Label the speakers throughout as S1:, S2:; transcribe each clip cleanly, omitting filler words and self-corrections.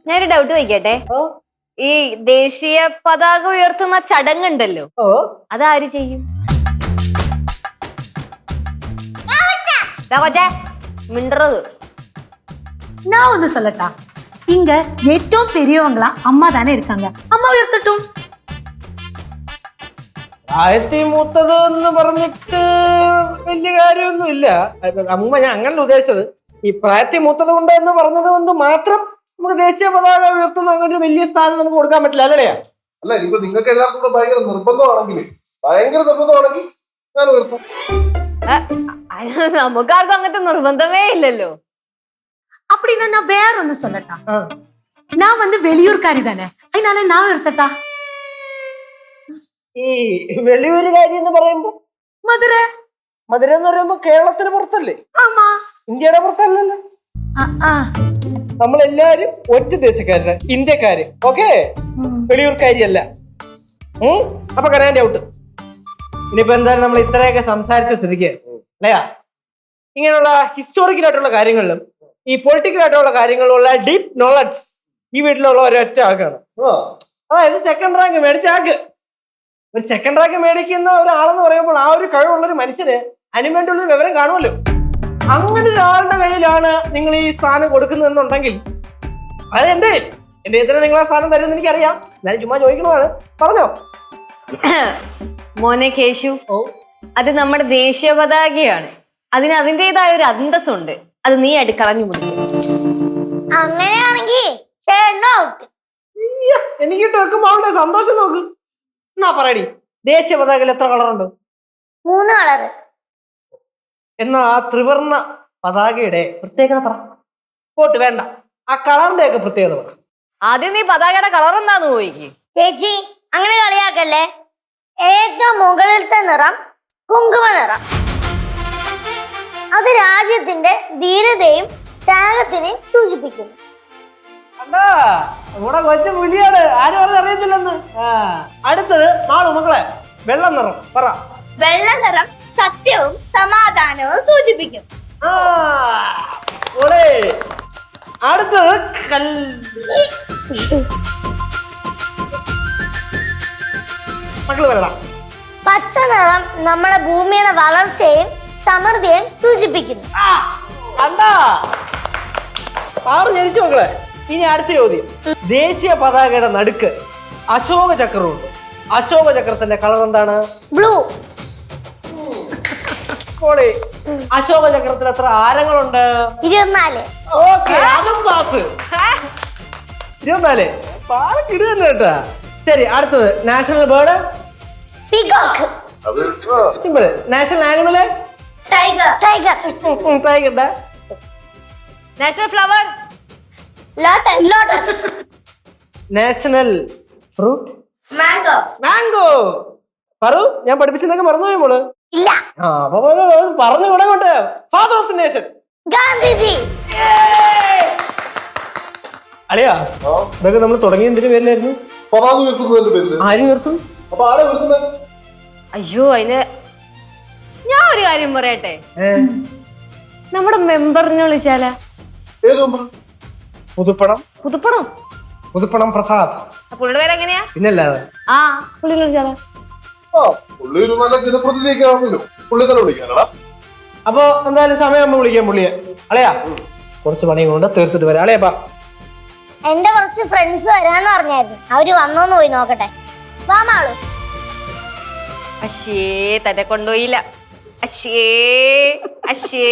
S1: ഞാനൊരു ഡൗട്ട് ചോദിക്കട്ടെ. ഈ ദേശീയ പതാക ഉയർത്തുന്ന ചടങ്ങുണ്ടല്ലോ, അതാര് ചെയ്യും? മിണ്ടത്
S2: நான் ஒண்ணு சொல்லட்டா, இங்க ഏറ്റവും பெரியவங்களா அம்மா தானே இருக்காங்க, அம்மா உயர்த்தட்டும்.
S3: പ്രായത്തിൽ മൂത്തത് എന്ന് പറഞ്ഞിട്ട് വലിയ കാര്യമൊന്നും ഇല്ല അമ്മ. ഞാൻ അങ്ങനെ ഉദ്ദേശിച്ചത് ഈ പ്രായത്തിൽ മൂത്തത് കൊണ്ട് എന്ന് പറഞ്ഞത് കൊണ്ട് മാത്രം നമുക്ക് ദേശീയ പതാക ഉയർത്തുന്ന അങ്ങനെ ഒരു വലിയ സ്ഥാനം നമുക്ക് കൊടുക്കാൻ പറ്റില്ല, അല്ലടെയാ?
S4: അല്ല, ഇനിയിപ്പോ നിങ്ങൾക്ക് എല്ലാവർക്കും കൂടെ ഭയങ്കര നിർബന്ധമാണെങ്കിൽ ഞാൻ ഉയർത്തും.
S1: നമുക്കാർക്കും അങ്ങനത്തെ നിർബന്ധമേ ഇല്ലല്ലോ.
S2: அப்படின்னா நான் வேற ஒண்ணு சொல்லட்டா, நான் வந்து வெளியூர்காரி தானே, அதனால நான் உயர்த்தட்டா.
S3: ഈ വെളിയൂരുകാരി എന്ന് പറയുമ്പോ
S2: മധുര
S3: മധുര എന്ന് പറയുമ്പോ കേരളത്തിന് പുറത്തല്ലേ?
S2: ആമാ.
S3: ഇന്ത്യയുടെ പുറത്തല്ലല്ലോ. നമ്മളെല്ലാരും ഒറ്റ ദേശക്കാരാണ്, ഇന്ത്യക്കാര്. ഓക്കെ, വെളിയൂർക്കാരിയല്ല. അപ്പൊ കനാൻ്റെ ഔട്ട്. ഇനിയിപ്പോ എന്തായാലും നമ്മൾ ഇത്രയൊക്കെ സംസാരിച്ച സ്ഥിതിക്ക് അല്ലയാ, ഇങ്ങനെയുള്ള ഹിസ്റ്റോറിക്കൽ ആയിട്ടുള്ള കാര്യങ്ങളിലും ഈ പൊളിറ്റിക്കൽ ആയിട്ടുള്ള കാര്യങ്ങളിലുള്ള ഡീപ് നോളജ് ഈ വീട്ടിലുള്ള ഒരൊറ്റ ആൾക്കാണ്. അതായത് സെക്കൻഡ് റാങ്ക് മേടിച്ച ആൾക്ക്. ഒരു സെക്കൻഡ് റാങ്ക് മേടിക്കുന്ന ഒരാളെന്ന് പറയുമ്പോൾ ആ ഒരു കഴിവുള്ളൊരു മനുഷ്യന് അതിനു വേണ്ടിയുള്ള വിവരം കാണുമല്ലോ. അങ്ങനെ ഒരാളുടെ കയ്യിലാണ് നിങ്ങൾ ഈ സ്ഥാനം കൊടുക്കുന്നതെന്നുണ്ടെങ്കിൽ അത് എന്റെ എത്ര നിങ്ങൾ ആ സ്ഥാനം തരുമെന്ന് എനിക്കറിയാം. ഞാൻ ചുമ്മാ ചോദിക്കുന്നതാണ്, പറഞ്ഞോ.
S1: മോനെ കേശു, അത് നമ്മുടെ ദേശീയ പതാകയാണ്. അതിന് അതിൻ്റെതായ ഒരു അന്തസ്സുണ്ട്. അത് നീ ആയിട്ട് കളഞ്ഞു പിടിക്കും.
S5: അങ്ങനെയാണെങ്കിൽ
S1: എനിക്കിട്ട്
S3: വെക്കുമ്പോ അവളുടെ സന്തോഷം നോക്ക്. എന്നാ പറയടി, ദേശീയ പതാകയിൽ എത്ര കളറുണ്ട്?
S5: 3 കളറ്.
S3: എന്നാ ആ ത്രിവർണ്ണ പതാകയുടെ പ്രത്യേകത പറ. പോട്ട് വേണ്ട, ആ കളറിന്റെ ഒക്കെ പ്രത്യേകത പറ.
S1: ആദ്യം നീ പതാകയുടെ കളർ എന്താന്ന് പോയിക്ക്.
S5: ചേച്ചി അങ്ങനെ കളിയാക്കല്ലേ. ഏറ്റവും മുകളിലത്തെ നിറം കുങ്കുമ നിറം. അത് രാജ്യത്തിന്റെ ധീരതയും ത്യാഗത്തിനെയും സൂചിപ്പിക്കുന്നു.
S3: അണ്ടാ, നമ്മുടെ കൊച്ചു പുലിയാണ്, ആരും പറഞ്ഞ് അറിയത്തില്ലെന്ന്. അടുത്തത് മാളു മക്കളെ, വെള്ള നിറം പറ.
S5: വെള്ള നിറം സത്യവും സമാധാനവും സൂചിപ്പിക്കും.
S3: അടുത്തത് മക്കള് വരടാ.
S5: പച്ച നിറം നമ്മുടെ ഭൂമിയുടെ വളർച്ചയും സമൃദ്ധിയും സൂചിപ്പിക്കുന്നു.
S3: ജനിച്ചു മക്കളെ. ഇനി അടുത്ത ചോദ്യം. ദേശീയ പതാകയുടെ നടുക്ക് അശോക ചക്രമുണ്ട്. അശോക ചക്രത്തിന്റെ കളർ എന്താണ്?
S5: ബ്ലൂ.
S3: അശോക ചക്രത്തിൽ എത്ര ആരങ്ങളുണ്ട്?
S5: 24.
S3: ഓക്കെ, അതും പാസ്. 24 പാലക്കിടുകയല്ലേ കേട്ടാ. ശരി, അടുത്തത് national bird
S5: peacock.
S3: Simple. National animal
S5: tiger. Tiger.
S3: Tiger.
S1: National flower
S5: lotus. Lotus.
S3: National fruit
S5: mango.
S3: Mango. പറു, ഞാൻ പഠിപ്പിച്ചതൊക്കെ മറന്നുപോയി മോള്?
S5: ഇല്ല.
S3: പറഞ്ഞു വിടങ്ങോട്ട്. Father of the nation
S5: Gandhiji.
S3: അളിയാ, ഇതൊക്കെ നമ്മൾ തുടങ്ങിയ എന്തിനു പേരിലായിരുന്നു?
S4: പതാക ഉയർത്തുന്നതിന്റെ പേരില്.
S3: ആരും ഉയർത്തും?
S4: അപ്പൊ ആരെ ഉയർത്തുന്നത്?
S1: അയ്യോ, അതിന് ഞാൻ ഒരു കാര്യം പറയട്ടെ. നമ്മുടെ മെമ്പറിനെ വിളിച്ചാലാ?
S4: ഏത് മെമ്പർ?
S3: പുതുപ്പണം.
S1: പുതുപ്പണം?
S3: പുതുപ്പണം പ്രസാദ്.
S1: പുള്ളിയുടെ പേര് എങ്ങനെയാ?
S3: പിന്നല്ലാതെ.
S1: ആ, പുള്ളി വിളിച്ചാലോ?
S4: പുള്ളി ഒരു നല്ല ജനപ്രതിനിധിയൊക്കെ ആണല്ലോ, പുള്ളി തന്നെ വിളിക്കാനടാ.
S3: അപ്പൊ എന്തായാലും സമയം വിളിക്കാം പുള്ളിയെ. അളയാ, കുറച്ച് പണി കൊണ്ട് തീർത്തിട്ട് വരാം. അളയാ,
S5: എന്റെ കുറച്ച് ഫ്രണ്ട്സ് വരാന്ന് പറഞ്ഞായിരുന്നു. അവര് വന്നോന്ന് പോയി നോക്കട്ടെ. വാ മാളു.
S1: അശ്ശേ, തന്നെ കൊണ്ടുപോയില്ല. അശ്ശേ അശ്ശേ.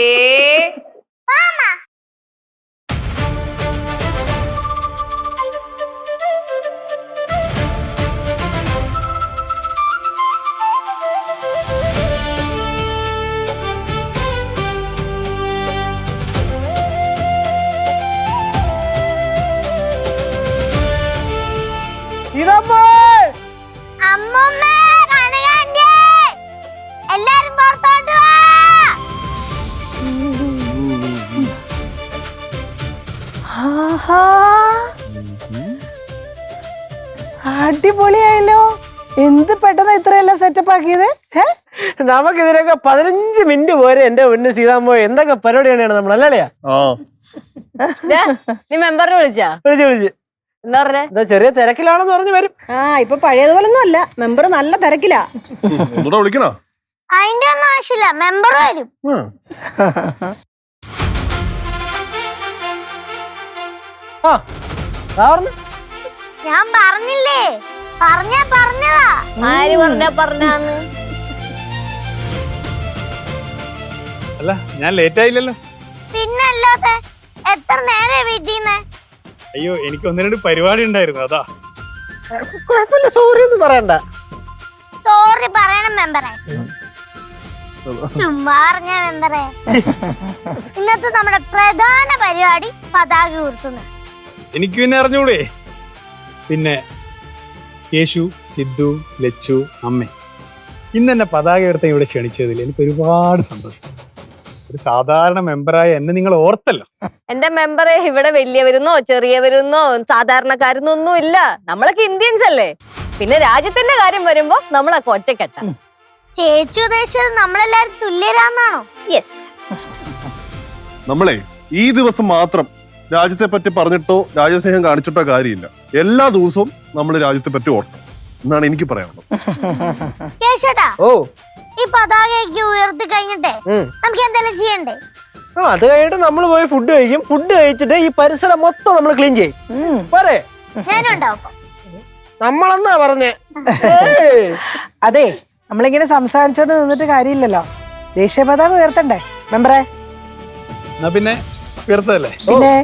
S5: അമ്മൂമ്മേ, കനകാന്റി, എല്ലാരും പുറത്തോട്ട് വാ.
S6: അടിപൊളിയായല്ലോ. എന്ത് പെട്ടെന്ന് ഇത്രയെല്ലാം സെറ്റപ്പ് ആക്കിയത്.
S3: നമുക്ക് ഇതിനൊക്കെ 15 മിനിറ്റ് പോരെ. എന്റെ മുന്നേ സീതാമ്മ എന്തൊക്കെ പരിപാടിയാണ് നമ്മൾ, അല്ലേ?
S1: നീ മെമ്പറിനെ വിളിച്ചാ?
S3: വിളിച്ചു.
S1: എന്താ പറഞ്ഞേ?
S3: എന്താ ചെറിയ തിരക്കിലാണെന്ന് പറഞ്ഞു വരും.
S6: ആ ഇപ്പൊ പഴയതുപോലൊന്നും അല്ല, മെമ്പർ നല്ല തിരക്കിലാ.
S4: ഒന്നുകൂടെ വിളിക്കണോ?
S5: അതിന്റെ ഒന്നും ആവശ്യമില്ല, മെമ്പർ വരും.
S3: ആ ദാ പറഞ്ഞു.
S5: ഞാൻ പറഞ്ഞില്ലേ, പറഞ്ഞതാ.
S1: ആര് പറഞ്ഞാന്ന്?
S7: അല്ല ഞാൻ ലേറ്റ് ആയില്ലല്ലോ.
S5: പിന്നല്ലാതെ എത്ര നേരെ വീട്ടിന്ന്.
S7: അയ്യോ എനിക്ക് ഒന്ന് രണ്ട് പരിപാടി ഉണ്ടായിരുന്നു അതാ.
S3: കുഴപ്പമില്ല, സോറി ഒന്നും പറയണ്ട.
S5: സോറി പറയണം മെമ്പറെ. ചുമ്മാ പറഞ്ഞ മെമ്പറെ. ഇന്നത്തെ നമ്മുടെ പ്രധാന പരിപാടി പതാക ഉയർത്തുന്നു.
S7: എനിക്ക് പിന്നെ അറിഞ്ഞൂടെ. പിന്നെ യേശു, സിദ്ധു, ലച്ചു, അമ്മ ഇന്ന് എന്നെ പതാക ഉയർത്താൻ ഇവിടെ ക്ഷണിച്ചതിൽ എനിക്ക് ഒരുപാട് സന്തോഷം. ഒരു സാധാരണ മെമ്പറായ എന്നെ നിങ്ങൾ ഓർത്തല്ലോ.
S1: എന്റെ മെമ്പറെ, ഇവിടെ വലിയവരുന്നോ ചെറിയവരുന്നോ സാധാരണക്കാരൊന്നും ഒന്നും ഇല്ല. നമ്മളൊക്കെ ഇന്ത്യൻസ് അല്ലേ. പിന്നെ രാജ്യത്തിന്റെ കാര്യം വരുമ്പോ നമ്മളൊക്കെ ഒറ്റക്കെട്ട.
S5: ചേച്ചി ഉദ്ദേശിച്ചത് നമ്മളെല്ലാരും തുല്യരാന്നാണോ?
S1: യെസ്.
S4: നമ്മളെ ഈ ദിവസം മാത്രം രാജ്യത്തെ പറ്റി പറഞ്ഞിട്ടോ രാജ്യസ്നേഹം കാണിച്ചിട്ടോ കാര്യമില്ല. എല്ലാ ദിവസവും നമ്മൾ രാജ്യത്തെ പറ്റി ഓർക്കണം എന്നാണ് എനിക്ക് പറയാനുള്ളത്.
S5: കേശേട്ടാ,
S3: ഓ
S5: ഈ പതാകയൊക്കെ ഉയർത്തി കഴിഞ്ഞിട്ടേ നമുക്ക് എന്തെല്ലാം ചെയ്യണ്ടേ?
S3: ആ അത് കഴിഞ്ഞിട്ട് നമ്മൾ പോയി ഫുഡ് കഴിക്കും. ഫുഡ് കഴിച്ചിട്ട് ഈ പരിസരം മൊത്തം നമ്മൾ ക്ലീൻ ചെയ്യും. പോരെ?
S5: ഞാനും ഉണ്ടാവും.
S3: നമ്മളെന്നാ പറഞ്ഞേ.
S6: അതെ, നമ്മളിങ്ങനെ സംസാരിച്ചോണ്ട് നിന്നിട്ട് കാര്യമില്ലല്ലോ. ദേശീയ പതാക ഉയർത്തണ്ടേ മെമ്പറെ?
S7: എന്നാ പിന്നെ ഉയർത്തല്ലേ?
S6: പിന്നെ